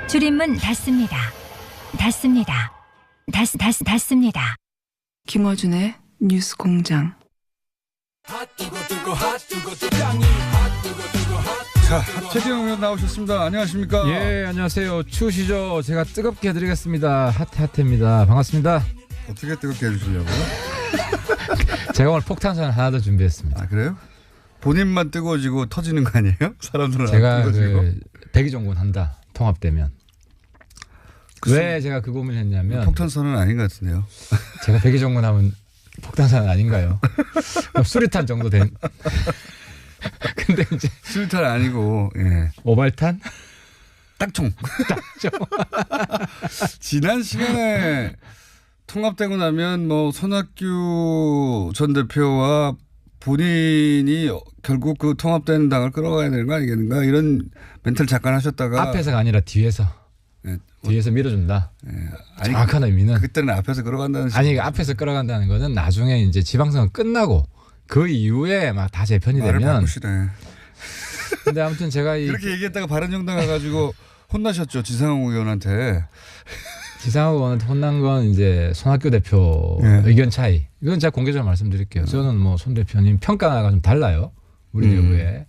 줄임문 닫습니다. 닫습니다. 닫습니다. 김어준의 뉴스 공장. 자, 최재형 의원 나오셨습니다. 안녕하십니까? 예, 안녕하세요. 추우시죠? 제가 뜨겁게 해드리겠습니다. 핫핫입니다. 반갑습니다. 어떻게 뜨겁게 해주시려고요? 제가 오늘 폭탄선 하나 더 준비했습니다. 아, 그래요? 본인만 뜨거워지고 터지는 거 아니에요? 사람들은 제가 안 뜨거워지고. 백의종군 한다. 통합되면. 왜 제가 그 고민을 했냐면 폭탄선은 아닌 것 같은데요. 제가 백의종군 하면 폭탄선 아닌가요? 수리탄 정도 된. 근데 이제 수류탄 아니고 예. 오발탄? 딱총. 지난 시간에 통합되고 나면 뭐 손학규 전 대표와 본인이 결국 그 통합되는 당을 끌어가야 되는 거 아니겠는가 이런 멘트를 잠깐 하셨다가 앞에서가 아니라 뒤에서. 예. 뒤에서 밀어준다. 예. 아니, 정확한 의미는. 그때는 앞에서 끌어간다는 아니 앞에서 끌어간다는 거는 나중에 이제 지방선거 끝나고 그 이후에 막 다 재편이 말을 되면. 바꾸시네. 근데 아무튼 제가 이렇게 얘기했다가 바른정당 가가지고 혼나셨죠 지상욱 의원한테. 지상욱 의원한테 혼난 건 이제 손학규 대표 네. 의견 차이. 이건 제가 공개적으로 말씀드릴게요. 저는 뭐 손 대표님 평가가 좀 달라요. 우리 내부에.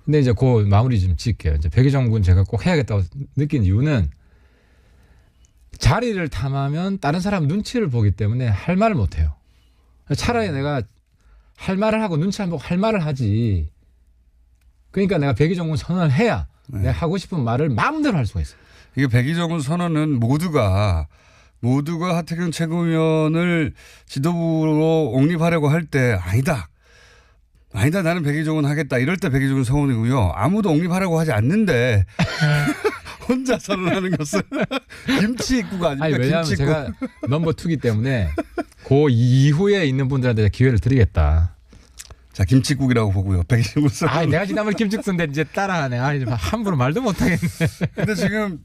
근데 이제 그 마무리 좀 짓게요. 이제 백의종군 제가 꼭 해야겠다고 느낀 이유는 자리를 탐하면 다른 사람 눈치를 보기 때문에 할 말을 못 해요. 차라리 내가 할 말을 하고 눈치 안 보고 할 말을 하지. 그러니까 내가 백의종군 선언을 해야 내가 하고 싶은 말을 마음대로 할 수가 있어요. 이게 백의종군 선언은 모두가 하태경 최고위원을 지도부로 옹립하려고 할 때 아니다 나는 백의종군 하겠다 이럴 때 백의종군 선언이고요. 아무도 옹립하려고 하지 않는데 혼자 선언하는 것은 김치 입구가 아닙니까? 아니 왜냐하면 김치 입구. 제가 넘버 2기 때문에 그 이후에 있는 분들한테 기회를 드리겠다. 자 김치국이라고 보고요. 백의종군 선언. 아, 내가 지난번에 김축선데 이제 따라하네. 아, 이제 함부로 말도 못하겠네. 근데 지금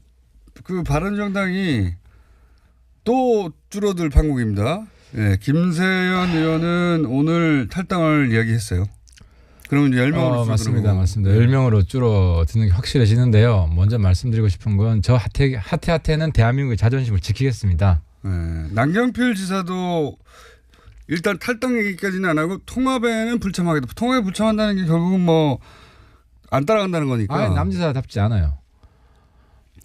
그 바른정당이 또 줄어들 판국입니다. 예, 김세연 의원은 오늘 탈당을 이야기했어요. 그러면 이제 10명으로 맞습니다. 맞습니다. 10명으로 줄어드는 게 확실해지는데요. 먼저 말씀드리고 싶은 건 저 하태는 대한민국의 자존심을 지키겠습니다. 예, 남경필 지사도 일단 탈당 얘기까지는 안 하고 통합에는 불참하겠다. 통합에 불참한다는 게 결국은 뭐 안 따라간다는 거니까. 아, 남지사답지 않아요.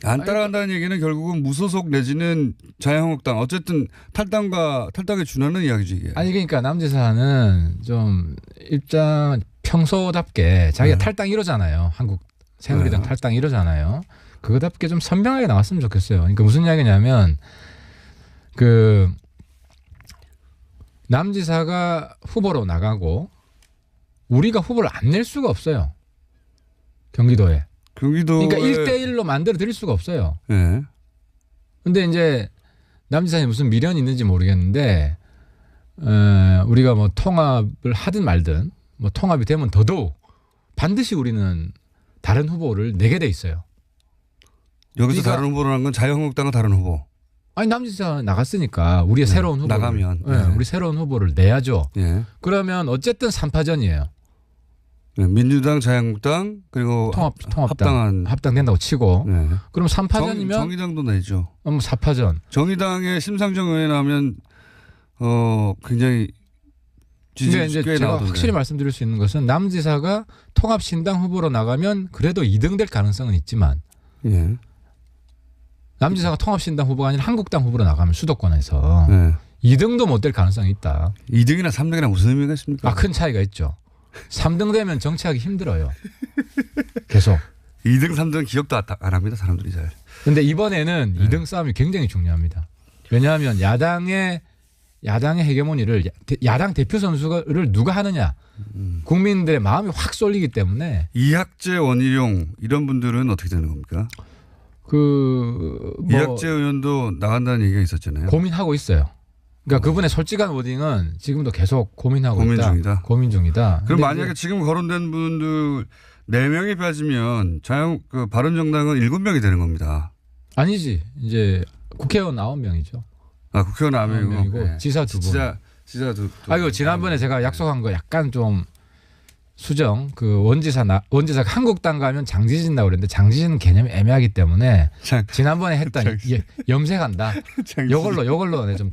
안 따라간다는 얘기는 결국은 무소속 내지는 자유한국당 어쨌든 탈당에 준하는 이야기죠 이게. 아니 그러니까 남지사는 좀 입장 평소답게 자기가 탈당 1호잖아요. 한국 새누리당 탈당 1호잖아요. 그거답게 좀 선명하게 나왔으면 좋겠어요. 그러니까 무슨 이야기냐면 그 남지사가 후보로 나가고 우리가 후보를 안 낼 수가 없어요. 경기도에. 그러니까 1대1로 만들어 드릴 수가 없어요. 예. 근데 이제 남지사에 무슨 미련이 있는지 모르겠는데 우리가 뭐 통합을 하든 말든 뭐 통합이 되면 더더욱 반드시 우리는 다른 후보를 내게 돼 있어요. 여기서 그러니까 다른 후보를 한 건 자유한국당과 다른 후보. 아니 남지사 나갔으니까 우리의 새로운 후보 나가면 우리 새로운 후보를 내야죠. 예. 그러면 어쨌든 3파전이에요. 민주당, 자유한국당 그리고 합당한 합당된다고 치고 네. 그럼 3파전이면 정의당도 내죠. 4파전. 정의당의 심상정 의원이 나오면 굉장히 근데 이제 꽤 제가 나오던데. 확실히 말씀드릴 수 있는 것은 남지사가 통합신당 후보로 나가면 그래도 2등 될 가능성은 있지만 예. 남지사가 통합신당 후보가 아니라 한국당 후보로 나가면 수도권에서 예. 2등도 못 될 가능성이 있다. 2등이나 3등이나 무슨 의미가 있습니까? 큰 차이가 있죠. 3등 되면 정치하기 힘들어요. 계속. 2등, 3등 기억도 안 합니다. 사람들이 잘. 그런데 이번에는 2등 싸움이 굉장히 중요합니다. 왜냐하면 야당의 헤게모니를 야당 대표 선수를 누가 하느냐. 국민들의 마음이 확 쏠리기 때문에. 이학재, 원희룡 이런 분들은 어떻게 되는 겁니까? 이학재 의원도 나간다는 얘기가 있었잖아요. 고민하고 있어요. 그러니까 그분의 솔직한 워딩은 지금도 계속 고민하고 있다. 고민 중이다. 그럼 만약에 지금 거론된 분들 4명이 빠지면 바른정당은 7명이 되는 겁니다. 아니지. 이제 국회의원 9명이죠. 아, 국회의원 9명이고 네. 지사 2분. 지사 두. 이거 지난번에 제가 약속한 거 약간 좀 수정 그 원지사가 한국당 가면 장지진다고 그랬는데 장지진 개념이 애매하기 때문에 지난번에 했던 염색한다. 요걸로 네, 좀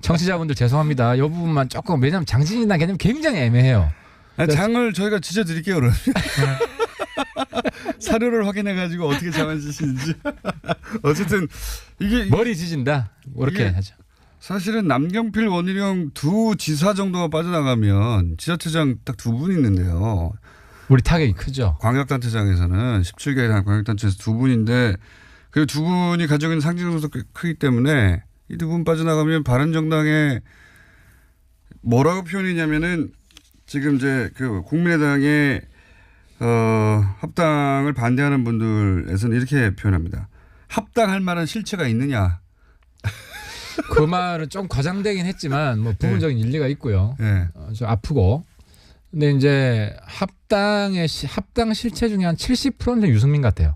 청취자분들 죄송합니다. 요 부분만 조금 왜냐하면 장지진이라는 개념이 굉장히 애매해요. 아니, 장을 저희가 지져드릴게요. 그러면. 사료를 확인해가지고 어떻게 장을 지시는지. 어쨌든 이게 머리 지진다. 그렇게 하죠. 사실은 남경필 원희룡 두 지사 정도가 빠져나가면 지자체장 딱 두 분 있는데요. 우리 타격이 크죠. 광역단체장에서는 17개의 광역단체에서 두 분인데 그 두 분이 가지고 있는 상징성도 크기 때문에 이 두 분 빠져나가면 바른정당에 뭐라고 표현이냐면은 지금 이제 그 국민의당의 합당을 반대하는 분들에서는 이렇게 표현합니다. 합당할 만한 실체가 있느냐. 그 말은 좀 과장되긴 했지만 뭐 부분적인 일리가 있고요. 네. 좀 아프고. 근데 이제 합당 실체 중에 한 70%는 유승민 같아요.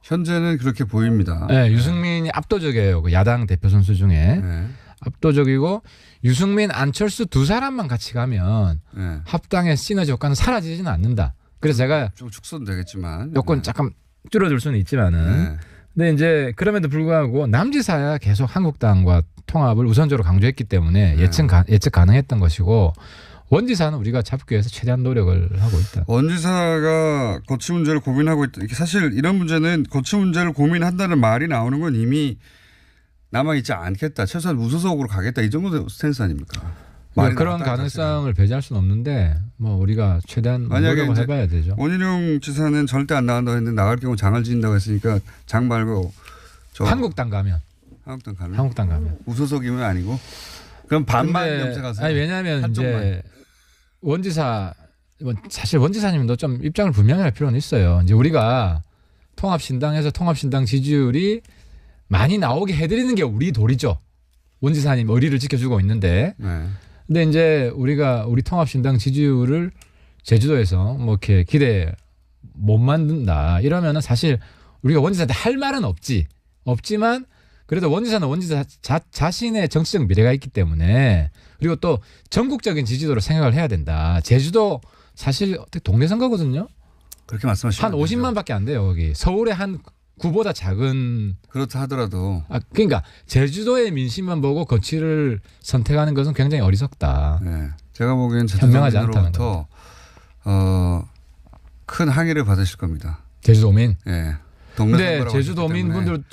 현재는 그렇게 보입니다. 네, 유승민이 압도적이에요. 그 야당 대표 선수 중에 네. 압도적이고 유승민, 안철수 두 사람만 같이 가면 네. 합당의 시너지 효과는 사라지지는 않는다. 그래서 제가 좀 축소는 되겠지만 요건 잠깐 줄어들 수는 있지만은. 네. 근데 이제 그럼에도 불구하고 남지사야 계속 한국당과 통합을 우선적으로 강조했기 때문에 예측 가능했던 것이고 원지사는 우리가 잡기 위해서 최대한 노력을 하고 있다. 원지사가 거취 문제를 고민하고 있다. 사실 이런 문제는 거취 문제를 고민한다는 말이 나오는 건 이미 남아있지 않겠다. 최소한 무소속으로 가겠다. 이 정도 스탠스 아닙니까? 그런 가능성을 배제할 수는 없는데 뭐 우리가 최대한 노력을 해봐야 되죠. 원희룡 지사는 절대 안 나간다고 했는데 나갈 경우 장을 지인다고 했으니까 장 말고 한국당 가면 무소속이면 아니고 그럼 반만 염색하세요. 아니 왜냐하면 이제 원지사 사실 원지사님도 좀 입장을 분명히 할 필요는 있어요. 이제 우리가 통합신당에서 통합신당 지지율이 많이 나오게 해드리는 게 우리 도리죠. 원지사님 의리를 지켜주고 있는데. 네. 근데 이제 우리 통합신당 지지율을 제주도에서 뭐 이렇게 기대 못 만든다 이러면은 사실 우리가 원지사한테 할 말은 없지만 그래도 원지사는 원지사 자신의 정치적 미래가 있기 때문에 그리고 또 전국적인 지지도를 생각을 해야 된다. 제주도 사실 동네 선거거든요. 그렇게 말씀하시면 한 50만밖에 안 돼요. 거기 서울의 한 구보다 작은. 그렇다 하더라도. 그러니까 제주도의 민심만 보고 거취를 선택하는 것은 굉장히 어리석다. 네. 제가 보기엔 현명하지 않다는 제주도민으로부터 큰 항의를 받으실 겁니다. 제주도민. 네. 근데 제주도민 분들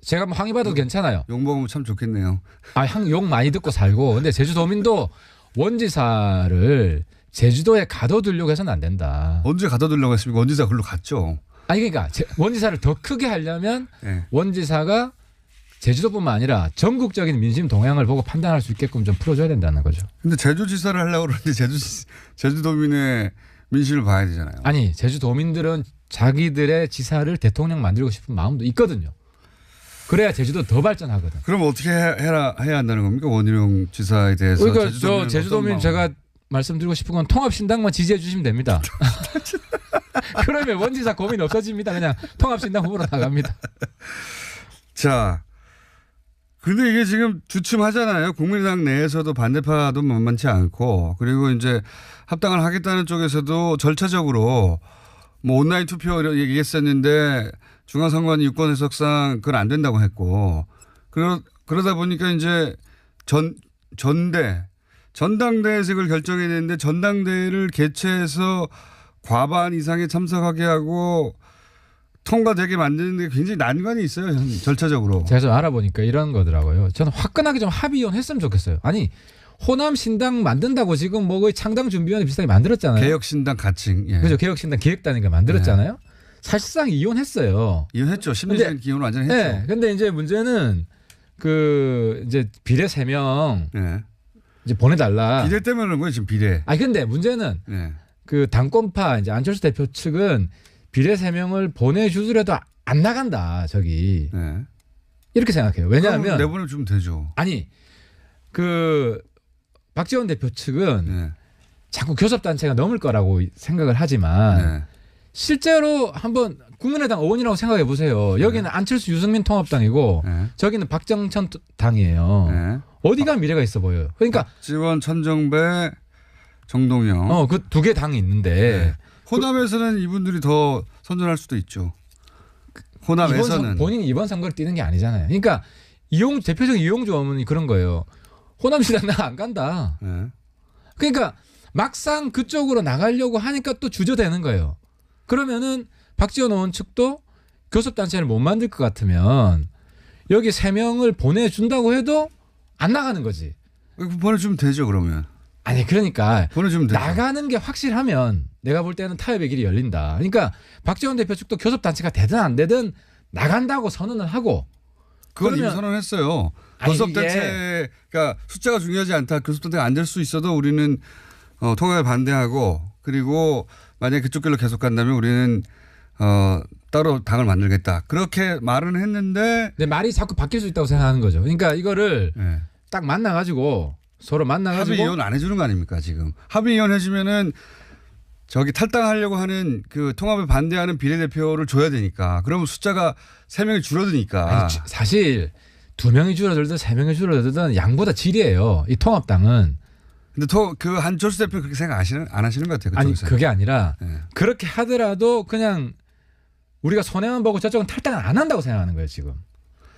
제가 뭐 항의 받아도 괜찮아요. 욕 먹으면 참 좋겠네요. 욕 많이 듣고 살고. 근데 제주도민도 원지사를 제주도에 가둬두려고 해서는 안 된다. 언제 가둬두려고 했습니까? 원지사 글로 갔죠. 아니 그러니까 원지사를 더 크게 하려면 네. 원지사가 제주도뿐만 아니라 전국적인 민심 동향을 보고 판단할 수 있게끔 좀 풀어줘야 된다는 거죠. 근데 제주지사를 하려고 그러는데 제주도민의 민심을 봐야 되잖아요. 아니 제주도민들은 자기들의 지사를 대통령 만들고 싶은 마음도 있거든요. 그래야 제주도 더 발전하거든. 그럼 어떻게 해야 한다는 겁니까? 원희룡 지사에 대해서. 그러니까 제주도민 제가 말씀드리고 싶은 건 통합신당만 지지해 주시면 됩니다. 그러면 원지사 고민 없어집니다. 그냥 통합신당 후보로 나갑니다. 자, 근데 이게 지금 주춤하잖아요. 국민의당 내에서도 반대파도 만만치 않고 그리고 이제 합당을 하겠다는 쪽에서도 절차적으로 뭐 온라인 투표 얘기했었는데 중앙선관위 유권 해석상 그건 안 된다고 했고 그러다 보니까 이제 전당대회색을 결정해야 되는데 전당대회를 개최해서 과반 이상에 참석하게 하고 통과되게 만드는 데 굉장히 난관이 있어요. 절차적으로. 제가 좀 알아보니까 이런 거더라고요. 저는 화끈하게 좀 합의원 했으면 좋겠어요. 아니 호남 신당 만든다고 지금 뭐 거의 창당준비위원회 비슷하게 만들었잖아요. 개혁신당 가칭. 예. 그렇죠. 개혁신당 기획단이니까 만들었잖아요. 네. 사실상 이혼했어요. 이혼했죠. 심리적인 기혼을 완전히 했죠. 네. 근데 이제 문제는 이제 비례 3명 네. 이제 보내달라. 비례 때문에 그런 거예요. 지금 비례. 아니 근데 문제는 네. 그 당권파 이제 안철수 대표 측은 비례 3명을 보내주더라도 안 나간다. 저기. 네. 이렇게 생각해요. 왜냐하면 내보내주면 되죠. 아니 박지원 대표 측은 네. 자꾸 교섭단체가 넘을 거라고 생각을 하지만 네. 실제로 한번 국민의당 의원이라고 생각해 보세요. 여기는 네. 안철수 유승민 통합당이고 네. 저기는 박정천 당이에요. 네. 어디가 미래가 있어 보여요. 그러니까 박지원 천정배 정동영. 그 두 개 당이 있는데 네. 호남에서는 이분들이 더 선전할 수도 있죠. 호남에서는 본인이 이번 선거를 뛰는 게 아니잖아요. 그러니까 대표적인 이용주 어머니 그런 거예요. 호남시장 나 안 간다. 네. 그러니까 막상 그쪽으로 나가려고 하니까 또 주저되는 거예요. 그러면은 박지원 의원 측도 교섭단체를 못 만들 것 같으면 여기 3명을 보내준다고 해도 안 나가는 거지. 보내주면 되죠 그러면. 아니 그러니까 보내주면 되죠. 나가는 게 확실하면 내가 볼 때는 타협의 길이 열린다. 그러니까 박지원 대표 측도 교섭단체가 되든 안 되든 나간다고 선언을 하고 그건 이미 그러면- 선언했어요. 아니, 교섭단체가 숫자가 중요하지 않다. 교섭단체가 안 될 수 있어도 우리는 통합에 반대하고 그리고 만약에 그쪽 길로 계속 간다면 우리는 따로 당을 만들겠다. 그렇게 말은 했는데 내 말이 자꾸 바뀔 수 있다고 생각하는 거죠. 그러니까 이거를 네. 딱 만나가지고 서로 만나가지고 합의 이혼 안 해주는 거 아닙니까 지금. 합의 이혼 해주면은 저기 탈당하려고 하는 그 통합에 반대하는 비례대표를 줘야 되니까. 그러면 숫자가 3명이 줄어드니까. 아니, 사실 2명이 줄어들든 3명이 줄어들든 양보다 질이에요. 이 통합당은. 근데 그 한철수 대표 그렇게 생각 안 하시는 것 같아요. 아니 그쪽에서. 그게 아니라 네. 그렇게 하더라도 그냥 우리가 손해만 보고 저쪽은 탈당을 안 한다고 생각하는 거예요 지금.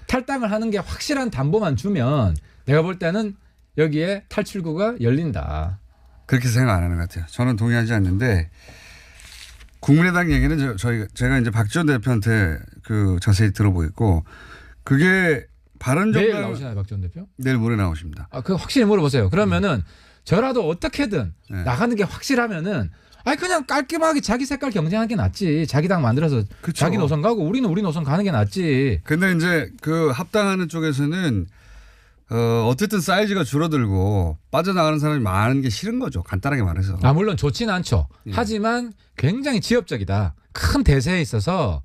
탈당을 하는 게 확실한 담보만 주면 내가 볼 때는 여기에 탈출구가 열린다. 그렇게 생각 안 하는 것 같아요. 저는 동의하지 않는데 국민의당 얘기는 제가 이제 박지원 대표한테 그 자세히 들어보겠고 그게 내일 바른정당 나오시나요 박지원 대표? 내일 모레 나오십니다. 그 확실히 물어보세요. 그러면은 저라도 어떻게든 네. 나가는 게 확실하면은 그냥 깔끔하게 자기 색깔 경쟁하는 게 낫지. 자기 당 만들어서 그쵸. 자기 노선 가고 우리는 우리 노선 가는 게 낫지. 근데 이제 그 합당하는 쪽에서는 어쨌든 사이즈가 줄어들고 빠져나가는 사람이 많은 게 싫은 거죠. 간단하게 말해서. 물론 좋지는 않죠. 예. 하지만 굉장히 지엽적이다. 큰 대세에 있어서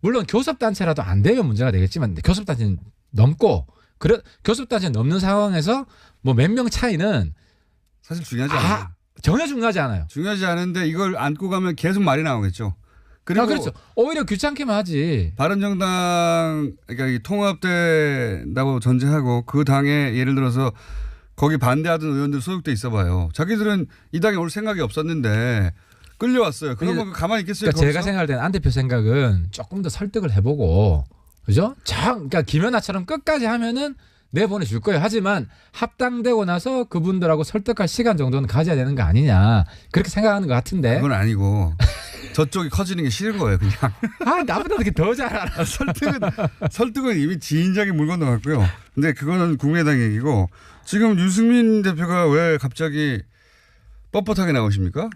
물론 교섭단체라도 안 되면 문제가 되겠지만 교섭단체는 넘고 교섭단체 넘는 상황에서 뭐 몇 명 차이는 사실 중요하지 않아요. 전혀 중요하지 않아요. 중요하지 않은데 이걸 안고 가면 계속 말이 나오겠죠. 그리고 그렇죠. 오히려 귀찮게만 하지. 바른정당 그러니까 이 통합된다고 전제하고 그 당에 예를 들어서 거기 반대하던 의원들 소속돼 있어봐요. 자기들은 이 당에 올 생각이 없었는데 끌려왔어요. 그러면 가만히 있겠어요. 그러니까 제가 거기서? 생각할 때는 안 대표 생각은 조금 더 설득을 해보고 그죠? 그러니까 김연아처럼 끝까지 하면은 내보내줄 거예요. 하지만 합당되고 나서 그분들하고 설득할 시간 정도는 가져야 되는 거 아니냐 그렇게 생각하는 것 같은데. 그건 아니고 저쪽이 커지는 게 싫은 거예요. 그냥 나보다 어떻게 더 잘 알아. 설득은 이미 지인장에 물 건너갔고요. 근데 그거는 국민의당 얘기고 지금 유승민 대표가 왜 갑자기 뻣뻣하게 나오십니까?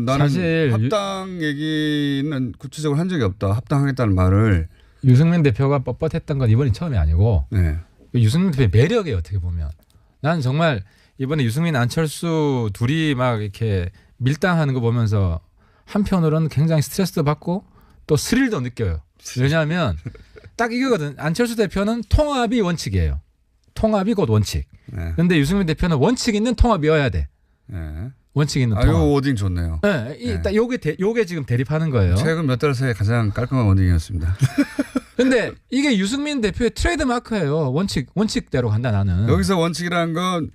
나는 사실 합당 얘기는 구체적으로 한 적이 없다. 합당하겠다는 말을. 유승민 대표가 뻣뻣했던 건 이번이 처음이 아니고 네. 유승민 대표의 매력이에요. 어떻게 보면. 난 정말 이번에 유승민 안철수 둘이 막 이렇게 밀당하는 거 보면서 한편으로는 굉장히 스트레스도 받고 또 스릴도 느껴요. 왜냐하면 딱 이거거든. 안철수 대표는 통합이 원칙이에요. 통합이 곧 원칙. 네. 그런데 유승민 대표는 원칙 있는 통합이어야 돼. 네. 원칙 있는 요 통합. 워딩 좋네요. 네, 딱 요게 지금 대립하는 거예요. 최근 몇 달 사이에 가장 깔끔한 워딩이었습니다. 근데 이게 유승민 대표의 트레이드 마크예요. 원칙대로 간다 나는. 여기서 원칙이라는 건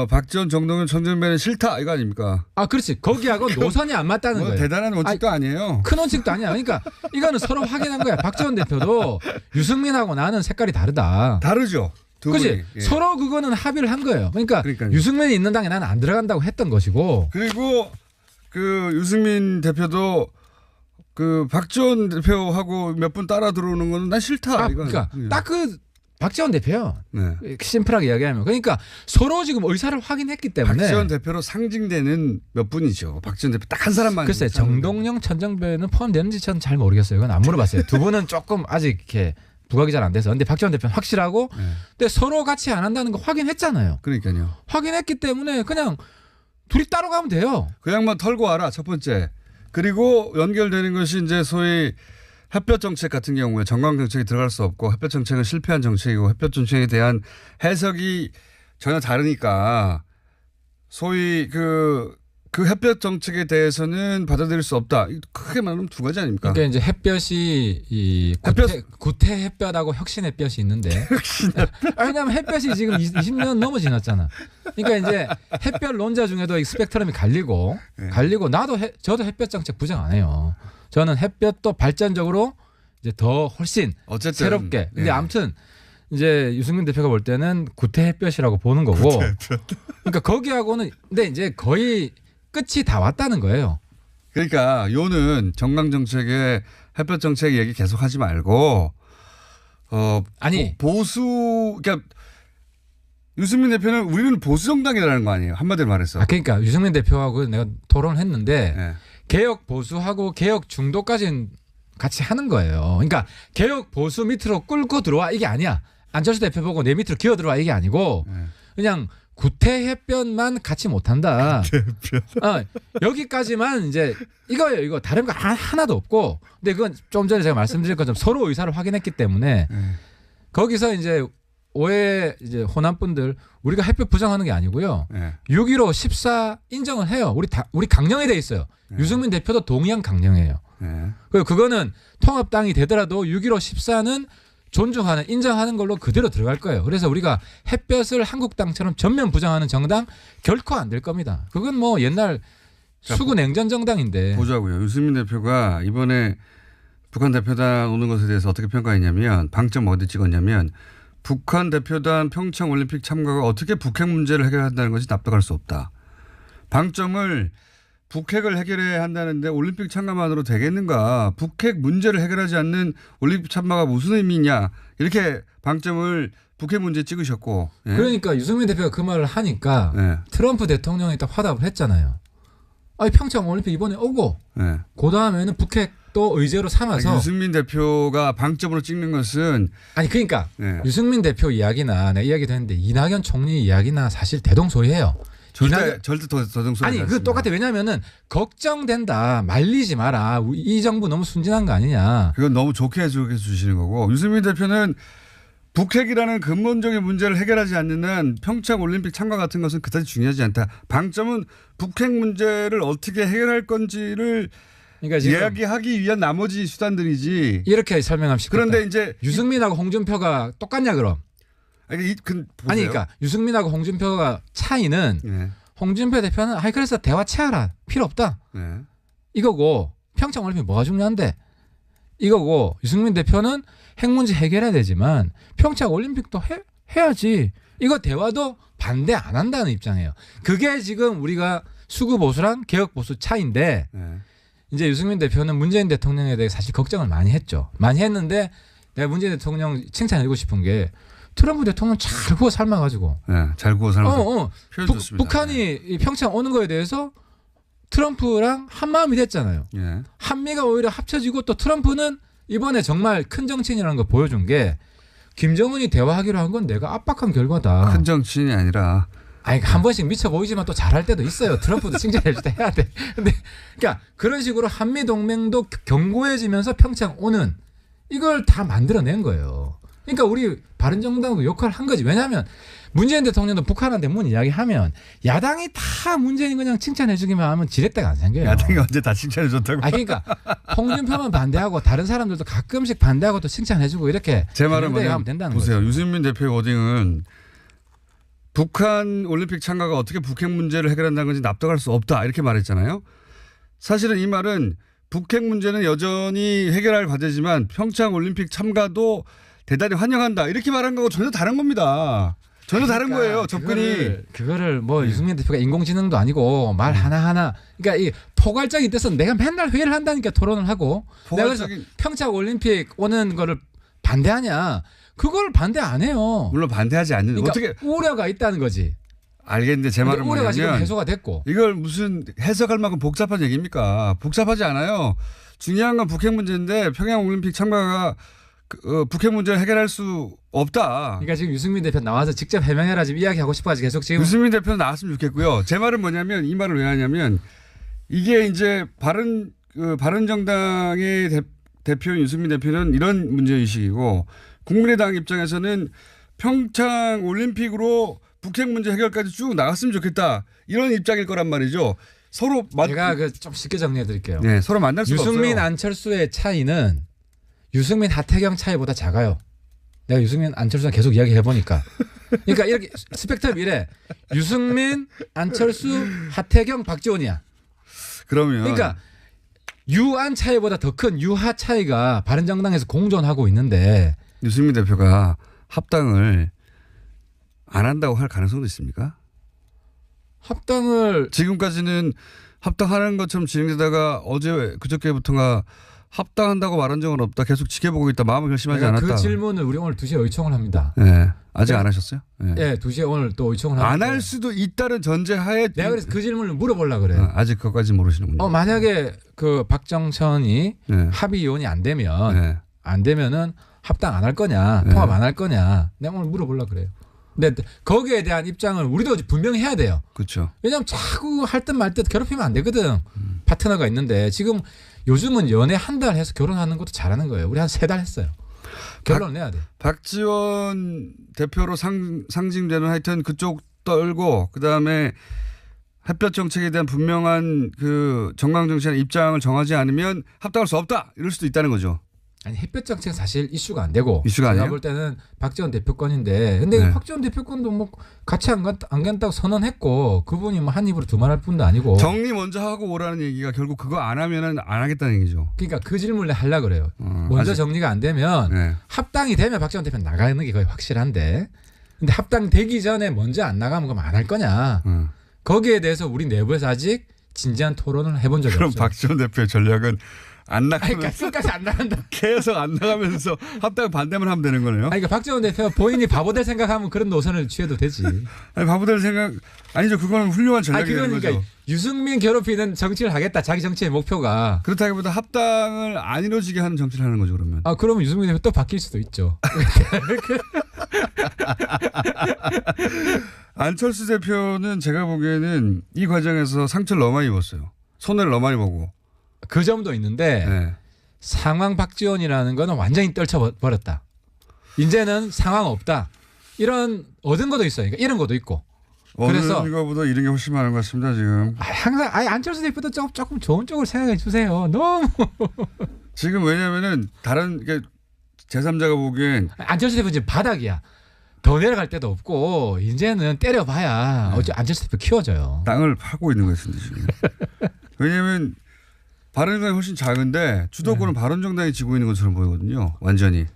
박지원, 정동영, 천정배는 싫다 이거 아닙니까? 그렇지. 거기하고 노선이 안 맞다는 뭐 거예요. 대단한 원칙도 아니에요. 큰 원칙도 아니야. 그러니까 이거는 서로 확인한 거야. 박지원 대표도 유승민하고 나는 색깔이 다르다. 다르죠. 두 그렇지. 분이. 예. 서로 그거는 합의를 한 거예요. 그러니까 그러니까요. 유승민이 있는 당에 나는 안 들어간다고 했던 것이고. 그리고 그 유승민 대표도 그 박지원 대표하고 몇 분 따라 들어오는 거는 난 싫다. 이건. 그러니까 딱 그 박지원 대표요. 네. 심플하게 이야기하면. 그러니까 서로 지금 의사를 확인했기 때문에. 박지원 대표로 상징되는 몇 분이죠. 박지원 대표 딱 한 사람만. 글쎄 정동영, 천정배는 포함되는지 저는 잘 모르겠어요. 이건 안 물어봤어요. 두 분은 조금 아직 이렇게 부각이 잘 안 돼서. 근데 박지원 대표는 확실하고 네. 근데 서로 같이 안 한다는 거 확인했잖아요. 그러니까요. 확인했기 때문에 그냥 둘이 따로 가면 돼요. 그 양반 털고 와라 첫 번째. 그리고 연결되는 것이 이제 소위 햇볕 정책 같은 경우에 정강 정책이 들어갈 수 없고 햇볕 정책은 실패한 정책이고 햇볕 정책에 대한 해석이 전혀 다르니까 소위 그 그 햇볕 정책에 대해서는 받아들일 수 없다. 크게 말하면 두 가지 아닙니까? 그러니까 이제 햇볕이 이 구태 햇볕하고 혁신 햇볕이 있는데. 왜냐하면 햇볕이 지금 20년 넘어 지났잖아. 그러니까 이제 햇볕론자 중에도 이 스펙트럼이 갈리고 저도 햇볕 정책 부정 안 해요. 저는 햇볕도 발전적으로 이제 더 훨씬 어쨌든, 새롭게. 근데 아무튼 이제 유승민 대표가 볼 때는 구태 햇볕이라고 보는 거고. 그러니까 거기하고는 근데 이제 거의 끝이 다 왔다는 거예요. 그러니까 요는 정강 정책의 햇볕 정책 얘기 계속하지 말고 아니 보수 그러니까 유승민 대표는 우리는 보수 정당이라는 거 아니에요. 한마디로 말해서. 그러니까 유승민 대표하고 내가 토론을 했는데 네. 개혁 보수하고 개혁 중도까지는 같이 하는 거예요. 그러니까 개혁 보수 밑으로 끌고 들어와 이게 아니야. 안철수 대표 보고 내 밑으로 기어 들어와 이게 아니고 그냥 구태 햇볕만 같이 못한다. 여기까지만 이제 이거예요. 이거 다른 거 하나도 없고. 근데 그건 좀 전에 제가 말씀드린 것처럼 서로 의사를 확인했기 때문에 거기서 이제 오해 이제 호남 분들 우리가 햇볕 부정하는 게 아니고요. 6.15 14 인정을 해요. 우리 강령에 돼 있어요. 유승민 대표도 동의한 강령이에요. 그리고 그거는 통합당이 되더라도 6.15 14는 존중하는 인정하는 걸로 그대로 들어갈 거예요. 그래서 우리가 햇볕을 한국당처럼 전면 부정하는 정당 결코 안 될 겁니다. 그건 뭐 옛날 수구 냉전 정당인데. 보자고요. 유승민 대표가 이번에 북한 대표단 오는 것에 대해서 어떻게 평가했냐면 방점 어디 찍었냐면 북한 대표단 평창 올림픽 참가가 어떻게 북핵 문제를 해결한다는 것이 납득할 수 없다. 방점을 북핵을 해결해야 한다는데 올림픽 참가만으로 되겠는가. 북핵 문제를 해결하지 않는 올림픽 참가가 무슨 의미냐. 이렇게 방점을 북핵 문제에 찍으셨고. 예. 그러니까 유승민 대표가 그 말을 하니까 트럼프 대통령이 딱 화답을 했잖아요. 아니 평창 올림픽 이번에 오고 그 다음에는 북핵도 의제로 삼아서. 유승민 대표가 방점으로 찍는 것은. 아니 그러니까 유승민 대표 이야기나 내가 이야기도 했는데 이낙연 총리 이야기나 사실 대동소이해요. 절대 더동소이 아니 그 똑같아. 왜냐하면은 걱정된다 말리지 마라 이 정부 너무 순진한 거 아니냐. 그건 너무 좋게 해주시는 거고 유승민 대표는 북핵이라는 근본적인 문제를 해결하지 않는 한 평창 올림픽 참가 같은 것은 그다지 중요하지 않다. 방점은 북핵 문제를 어떻게 해결할 건지를 그러니까 이야기하기 위한 나머지 수단들이지. 이렇게 설명하면 쉽겠다. 그런데 이제 유승민하고 홍준표가 똑같냐 그럼. 아니 그러니까 유승민하고 홍준표가 차이는 홍준표 대표는 그래서 대화 취하라 필요 없다 이거고 평창 올림픽 뭐가 중요한데 이거고 유승민 대표는 핵 문제 해결해야 되지만 평창 올림픽도 해야지 이거 대화도 반대 안 한다는 입장이에요. 그게 지금 우리가 수구 보수랑 개혁 보수 차이인데 이제 유승민 대표는 문재인 대통령에 대해 사실 걱정을 많이 했죠. 많이 했는데 내가 문재인 대통령 칭찬해주고 싶은 게 트럼프 대통령 잘 구워 삶아가지고. 잘 구워 삶아서. 북한이 평창 오는 거에 대해서 트럼프랑 한마음이 됐잖아요. 한미가 오히려 합쳐지고 또 트럼프는 이번에 정말 큰 정치인이라는 걸 보여준 게 김정은이 대화하기로 한 건 내가 압박한 결과다. 큰 정치인이 아니라. 아니 한 번씩 미쳐 보이지만 또 잘할 때도 있어요. 트럼프도 칭찬해줄 때 해야 돼. 근데 그러니까 그런 식으로 한미 동맹도 견고해지면서 평창 오는 이걸 다 만들어낸 거예요. 그러니까 우리 바른정당도 역할을 한 거지. 왜냐하면 문재인 대통령도 북한한테 문 이야기하면 야당이 다 문재인 그냥 칭찬해주기만 하면 지렛대가 안 생겨요. 야당이 언제 다 칭찬해줬다고. 그러니까 홍준표만 반대하고 다른 사람들도 가끔씩 반대하고 또 칭찬해주고 이렇게. 제 말은 뭐냐면 보세요. 거죠. 유승민 대표의 워딩은 북한 올림픽 참가가 어떻게 북핵 문제를 해결한다는 건지 납득할 수 없다 이렇게 말했잖아요. 사실은 이 말은 북핵 문제는 여전히 해결할 과제지만 평창 올림픽 참가도 대단히 환영한다 이렇게 말한 거하고 전혀 다른 겁니다. 전혀 다른 거예요. 접근이. 그거를 뭐 유승민 대표가 인공지능도 아니고 말 하나하나. 그러니까 이 포괄적인 뜻은 내가 맨날 회의를 한다니까 토론을 하고. 내가 그래서 평창 올림픽 오는 거를 반대하냐. 그걸 반대 안 해요. 물론 반대하지 않는. 그러니까 어떻게 우려가 있다는 거지. 알겠는데 제 말은 우려가 뭐냐면 지금 해소가 됐고. 이걸 무슨 해석할 만큼 복잡한 얘기입니까? 복잡하지 않아요. 중요한 건 북핵 문제인데 평양 올림픽 참가가 북핵 문제를 해결할 수 없다. 그러니까 지금 유승민 대표 나와서 직접 해명해라 지금 이야기하고 싶어가지고 계속 지금. 유승민 대표는 나왔으면 좋겠고요. 제 말은 뭐냐면 이 말을 왜 하냐면 이게 이제 바른정당의 대표인 유승민 대표는 이런 문제의식이고 국민의당 입장에서는 평창 올림픽으로 북핵 문제 해결까지 쭉 나갔으면 좋겠다. 이런 입장일 거란 말이죠. 서로 제가 좀 쉽게 정리해 드릴게요. 네, 서로 만날 수가 유승민 없어요. 안철수의 차이는 유승민 하태경 차이보다 작아요. 내가 유승민 안철수랑 계속 이야기해 보니까. 그러니까 이렇게 스펙트럼 이래. 유승민 안철수 하태경 박지원이야. 그러면 그러니까 유안 차이보다 더 큰 유하 차이가 바른정당에서 공존하고 있는데 유승민 대표가 합당을 안 한다고 할 가능성도 있습니까? 합당을 지금까지는 합당하는 것처럼 진행되다가 어제 그저께부터가 합당한다고 말한 적은 없다. 계속 지켜보고 있다. 마음을 결심하지 내가 않았다. 그 질문을 우리 오늘 2시에 의청을 합니다. 네. 아직 네. 안 하셨어요? 네. 예, 2시에 오늘 또 의청을 하는데 안 할 수도 있다는 전제하에 내가 그래서 그 질문을 물어보려고 그래요. 아직 그것까지 모르시는군요. 만약에 그 박정천이 네. 합의위원이 안 되면 네. 안 되면은 합당 안 할 거냐, 네. 통합 안 할 거냐, 내가 오늘 물어보려고 그래요. 근데 거기에 대한 입장을 우리도 분명히 해야 돼요. 그렇죠. 왜냐하면 자꾸 할 듯 말 듯 괴롭히면 안 되거든. 파트너가 있는데 지금 요즘은 연애 한 달 해서 결혼하는 것도 잘하는 거예요. 우리 한 3달 했어요. 결론을 내야 돼. 박지원 대표로 상징되는 하여튼 그쪽 떨고 그다음에 햇볕 정책에 대한 분명한 그 정강 정치의 입장을 정하지 않으면 합당할 수 없다. 이럴 수도 있다는 거죠. 아니 햇볕 정책은 사실 이슈가 안 되고 이슈가 제가 아니에요? 볼 때는 박지원 대표권인데 근데 네. 박지원 대표권도 뭐 같이 안 간다고 선언했고 그분이 뭐 한 입으로 두말할 뿐도 아니고 정리 먼저 하고 오라는 얘기가 결국 그거 안 하면은 안 하겠다는 얘기죠. 그러니까 그 질문을 하려고 그래요. 먼저 아직- 정리가 안 되면 네. 합당이 되면 박지원 대표는 나가는 게 거의 확실한데 근데 합당되기 전에 먼저 안 나가면 그럼 안 할 거냐. 거기에 대해서 우리 내부에서 아직 진지한 토론을 해본 적이 그럼 없어요. 박지원 대표의 전략은 안 아니, 그러니까 나가면서 끝까지 안 나간다. 계속 안 나가면서 합당 반대만 하면 되는 거네요. 아니, 그러니까 박지원 대표 본인이 바보 될 생각하면 그런 노선을 취해도 되지. 아니 바보들 생각 아니죠. 그거는 훌륭한 아, 전략이 되는 그러니까 거죠. 유승민 괴롭히는 정치를 하겠다. 자기 정치의 목표가. 그렇다기보다 합당을 안 이루어지게 하는 정치를 하는 거죠. 그러면. 아, 그러면 유승민 대표 또 바뀔 수도 있죠. 안철수 대표는 제가 보기에는 이 과정에서 상처를 너무 많이 입었어요. 손해를 너무 많이 보고. 그 점도 있는데 네. 상황 박지원이라는 거는 완전히 떨쳐버렸다. 이제는 상황 없다. 이런 얻은 것도 있어요. 그러니까 이런 것도 있고. 그래서 어느 거보다 이런 게 훨씬 많은 것 같습니다. 지금. 항상 안철수 대표도 조금 좋은 쪽으로 생각해 주세요. 너무 지금 왜냐하면은 다른 게 제3자가 보기엔 안철수 대표 지금 바닥이야. 더 내려갈 데도 없고 이제는 때려봐야 어째 안철수 대표 키워져요. 땅을 파고 있는 것 같습니다. 지금. 왜냐하면 바른정당이 훨씬 작은데 주도권은 바른정당이 지고 있는 것처럼 보이거든요. 완전히.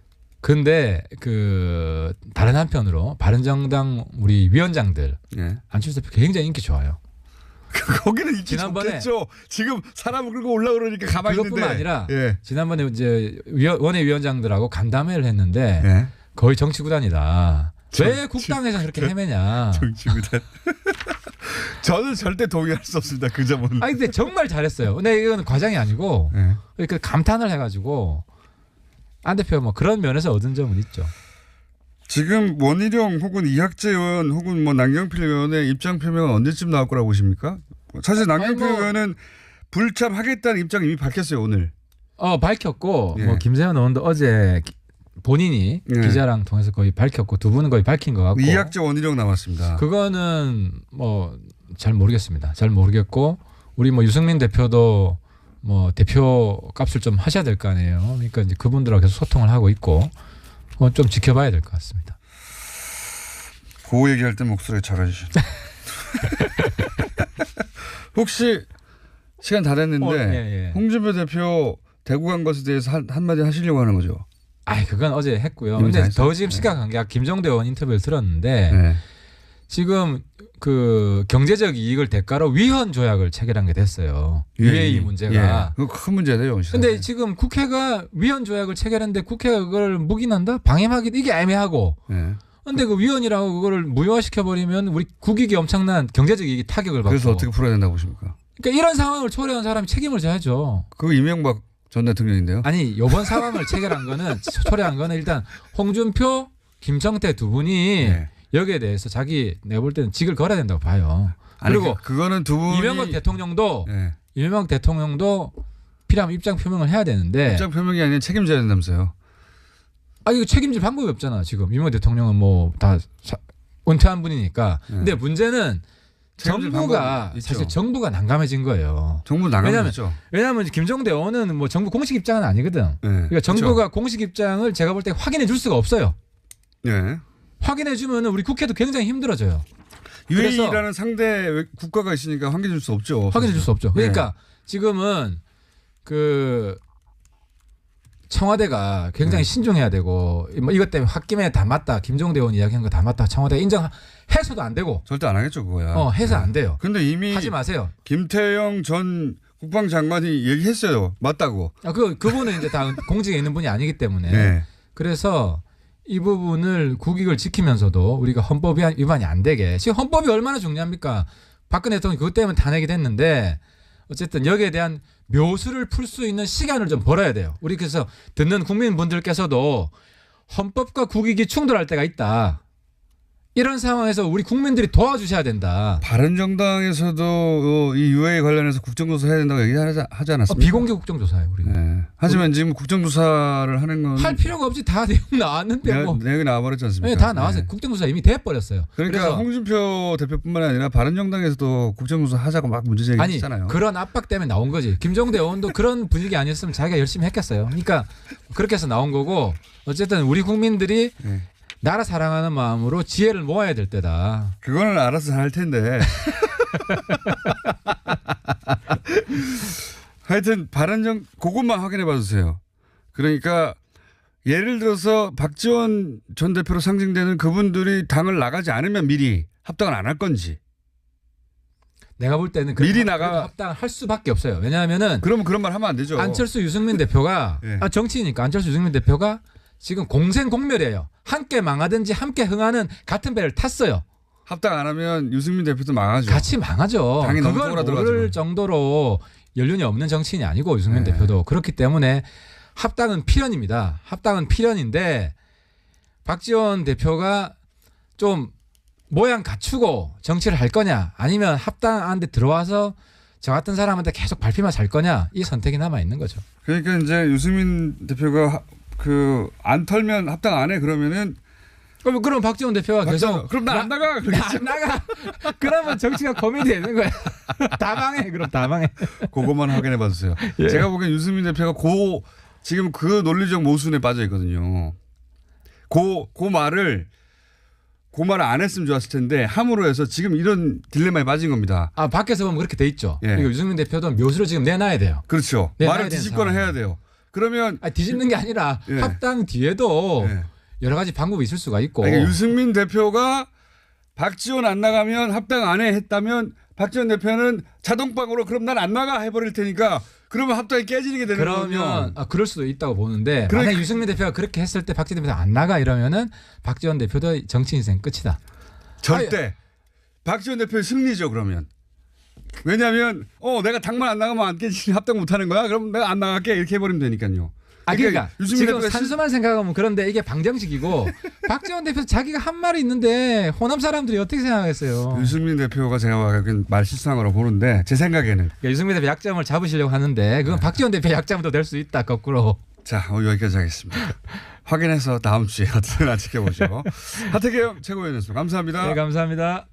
근데 그 다른 한편으로 바른정당 우리 위원장들 예. 안철수 대표 굉장히 인기 좋아요. 거기는 인기 지난번에 좋겠죠. 지금 사람을 끌고 올라오니까 가만히 있는데. 그것뿐만 아니라 예. 지난번에 이제 원외위원장들하고 간담회를 했는데 예. 거의 정치구단이다. 왜 국당에서 그렇게 헤매냐. 정치구단. 저는 절대 동의할 수 없습니다. 그 점은. 아 근데 정말 잘했어요. 근데 이건 과장이 아니고 예. 그러니까 감탄을 해가지고 안 대표 뭐 그런 면에서 얻은 점은 있죠. 지금 원희룡 혹은 이학재 의원 혹은 뭐 남경필 의원의 입장 표명은 언제쯤 나올 거라고 보십니까? 사실 남경필 의원은 불참하겠다는 입장을 이미 밝혔어요 오늘. 밝혔고 예. 뭐 김세현 의원도 어제 본인이 예. 기자랑 통해서 거의 밝혔고 두 분은 거의 밝힌 것 같고 이학재 원희룡 남았습니다. 그거는 뭐 잘 모르겠습니다. 잘 모르겠고 우리 뭐 유승민 대표도 뭐 대표 값을 좀 하셔야 될 거 아니에요. 그러니까 이제 그분들하고 계속 소통을 하고 있고 좀 지켜봐야 될 것 같습니다. 그 얘기할 때 목소리 작아지시네. 혹시 시간 다 됐는데 예. 홍준표 대표 대구 간 것에 대해서 한마디 하시려고 하는 거죠? 그건 어제 했고요. 이미 다 근데 했어요? 더 지금 시각한 게 김종대 의원 인터뷰를 들었는데 네. 지금 그 경제적 이익을 대가로 위헌 조약을 체결한 게 됐어요. UAE 문제가. 그거 큰 문제네요. 근데 지금 국회가 위헌 조약을 체결했는데 국회가 그걸 묵인한다? 방임하기 이게 애매하고. 네. 근데 그 위헌이라고 그거를 무효화시켜버리면 우리 국익이 엄청난 경제적 이익이 타격을 받고. 그래서 어떻게 풀어야 된다고 보십니까? 그러니까 이런 상황을 초래한 사람이 책임을 져야죠. 그거 이명박 전 대통령인데요. 아니 이번 상황을 체결한 거는 초래한 거는 일단 홍준표, 김성태 두 분이 네. 여기에 대해서 내가 볼 때는 직을 걸어야 된다고 봐요. 아니, 그리고 그거는 두 분이 이명박 대통령도 네. 이명박 대통령도 필요하면 입장 표명을 해야 되는데 입장 표명이 아니라 책임져야 된다면서요. 이거 책임질 방법이 없잖아. 지금 이명박 대통령은 뭐 다 은퇴한 분이니까. 근데 문제는 책임질 정부가 방법이 있죠. 사실 정부가 난감해진 거예요. 정부 나가죠. 왜냐하면 김종대 의원은 뭐 정부 공식 입장은 아니거든. 네. 그러니까 정부가 공식 입장을 제가 볼 때 확인해 줄 수가 없어요. 네. 확인해 주면은 우리 국회도 굉장히 힘들어져요. UAE라는 상대 국가가 있으니까 확인해 줄 수 없죠. 확인해 줄 수 없죠. 그러니까 네. 지금은 그 청와대가 굉장히 신중해야 되고 뭐 이것 때문에 홧김에 다 맞다. 김종대 의원 이야기한 거 다 맞다. 청와대가 인정해서도 안 되고 절대 안 하겠죠 그거야. 해서 안 돼요. 근데 이미 하지 마세요. 김태영 전 국방장관이 얘기했어요. 맞다고. 그분은 이제 다 공직에 있는 분이 아니기 때문에 네. 그래서 이 부분을 국익을 지키면서도 우리가 헌법 위반이 안 되게 지금 헌법이 얼마나 중요합니까? 박근혜 대통령이 그것 때문에 탄핵이 됐는데 어쨌든 여기에 대한 묘수를 풀 수 있는 시간을 좀 벌어야 돼요. 우리 그래서 듣는 국민분들께서도 헌법과 국익이 충돌할 때가 있다. 이런 상황에서 우리 국민들이 도와주셔야 된다. 바른정당에서도 이 UAE 관련해서 국정조사 해야 된다고 얘기하지 않았습니까? 비공개 국정조사예요. 우리는. 네. 하지만 지금 국정조사를 하는 건 할 필요가 없이 다 내용 나왔는데 뭐. 내용이 나와버렸지 않습니까? 네, 다 나왔어요. 네. 국정조사 이미 돼버렸어요. 그러니까 그래서 홍준표 대표뿐만 아니라 바른정당에서도 국정조사 하자고 막 문제 제기했잖아요. 그런 압박 때문에 나온 거지. 김종대 의원도 그런 분위기 아니었으면 자기가 열심히 했겠어요. 그러니까 그렇게 해서 나온 거고 어쨌든 우리 국민들이 네. 나라 사랑하는 마음으로 지혜를 모아야 될 때다. 그거는 알아서 할 텐데. 하여튼 그것만 확인해 봐 주세요. 그러니까 예를 들어서 박지원 전 대표로 상징되는 그분들이 당을 나가지 않으면 미리 합당을 안 할 건지. 내가 볼 때는 미리 나가 합당할 수밖에 없어요. 왜냐하면은 그러면 그런 말 하면 안 되죠. 안철수 유승민 대표가 네. 정치이니까 안철수 유승민 대표가 지금 공생공멸이에요. 함께 망하든지 함께 흥하는 같은 배를 탔어요. 합당 안 하면 유승민 대표도 망하죠. 같이 망하죠. 당이 너무 그걸 모를 돌아들어가지고. 정도로 연륜이 없는 정치인이 아니고 유승민 네. 대표도 그렇기 때문에 합당은 필연입니다. 합당은 필연인데 박지원 대표가 좀 모양 갖추고 정치를 할 거냐 아니면 합당한데 들어와서 저 같은 사람한테 계속 밟히만 살 거냐 이 선택이 남아 있는 거죠. 그러니까 이제 유승민 대표가 안 털면 합당 안 해 그러면은 그럼 박지원 대표가 계속 그럼 나 안 나가. 안 나가. 그러면 정치가 고민이 되는 거야. 다 망해. 그럼 다 망해. 그것만 확인해 봐 주세요. 예. 제가 보기엔 유승민 대표가 지금 그 논리적 모순에 빠져 있거든요. 그 말을 안 했으면 좋았을 텐데 함으로 해서 지금 이런 딜레마에 빠진 겁니다. 밖에서 보면 그렇게 돼 있죠. 예. 그러니까 유승민 대표도 묘수를 지금 내놔야 돼요. 그렇죠. 내놔야 말을 되는 뒤집거나 상황. 해야 돼요. 그러면 뒤집는 게 아니라 예. 합당 뒤에도 예. 여러 가지 방법이 있을 수가 있고. 그러니까 유승민 대표가 박지원 안 나가면 합당 안 해 했다면 박지원 대표는 자동방으로 그럼 난 안 나가 해버릴 테니까 그러면 합당이 깨지는 게 되는 거면 그러면 그럴 수도 있다고 보는데 그러니까- 만약 유승민 대표가 그렇게 했을 때 박지원 대표가 안 나가 이러면은 박지원 대표도 정치 인생 끝이다. 절대 박지원 대표의 승리죠 그러면. 왜냐하면 내가 당만 안 나가면 안 깨지니 합당 못 하는 거야. 그럼 내가 안 나갈게 이렇게 해버리면 되니까요. 그러니까 유승민 지금 대표가 산수만 생각하면 그런데 이게 방정식이고 박지원 대표 자기가 한 말이 있는데 호남 사람들이 어떻게 생각하겠어요. 유승민 대표가 제가 보기엔 말 실수한 거로 보는데 제 생각에는 그러니까 유승민 대표 약점을 잡으시려고 하는데 그건 박지원 대표 약점도 될 수 있다 거꾸로. 자 오늘 여기까지 하겠습니다. 확인해서 다음 주에 어떻게 지켜보시고 하태경 최고위원이었습니다. 감사합니다. 네 감사합니다.